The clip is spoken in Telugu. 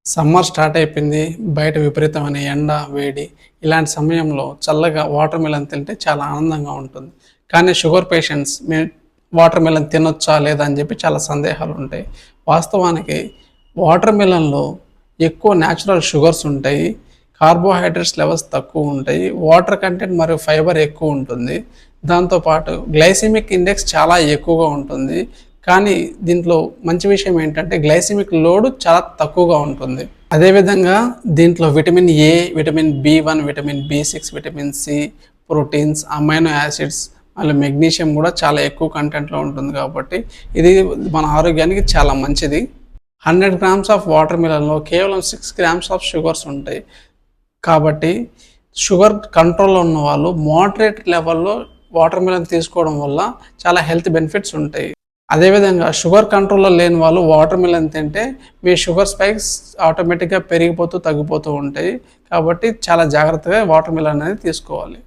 సమ్మర్ స్టార్ట్ అయిపోయింది. బయట విపరీతమైన ఎండ, వేడి. ఇలాంటి సమయంలో చల్లగా వాటర్ మిలన్ తింటే చాలా ఆనందంగా ఉంటుంది. కానీ షుగర్ పేషెంట్స్ వాటర్ మిలన్ తినొచ్చా లేదా అని చెప్పి చాలా సందేహాలు ఉంటాయి. వాస్తవానికి వాటర్ మిలన్‌లో ఎక్కువ న్యాచురల్ షుగర్స్ ఉంటాయి. కార్బోహైడ్రేట్స్ లెవెల్స్ తక్కువ ఉంటాయి. వాటర్ కంటెంట్ మరియు ఫైబర్ ఎక్కువ ఉంటుంది. దాంతోపాటు గ్లైసెమిక్ ఇండెక్స్ చాలా ఎక్కువగా ఉంటుంది. కానీ దీంట్లో మంచి విషయం ఏంటంటే గ్లైసెమిక్ లోడ్ చాలా తక్కువగా ఉంటుంది. అదేవిధంగా దీంట్లో vitamin A, vitamin B one, vitamin బి6, vitamin C, proteins, amino acids, మళ్ళీ మెగ్నీషియం కూడా చాలా ఎక్కువ కంటెంట్లో ఉంటుంది కాబట్టి ఇది మన ఆరోగ్యానికి చాలా మంచిది. 100 గ్రామ్స్ ఆఫ్ వాటర్ మిలన్‌లో కేవలం 6 గ్రామ్స్ ఆఫ్ షుగర్స్ ఉంటాయి. కాబట్టి షుగర్ కంట్రోల్‌లో ఉన్న వాళ్ళు మోడరేట్ లెవెల్‌లో వాటర్ మిలన్ తీసుకోవడం వల్ల చాలా హెల్త్ బెనిఫిట్స్ ఉంటాయి. అదేవిధంగా షుగర్ కంట్రోల్లో లేని వాళ్ళు వాటర్ మిలన్ తింటే మీ షుగర్ స్పైక్స్ ఆటోమేటిక్గా పెరిగిపోతూ తగ్గిపోతూ ఉంటాయి. కాబట్టి చాలా జాగ్రత్తగా వాటర్ మిలన్ అనేది తీసుకోవాలి.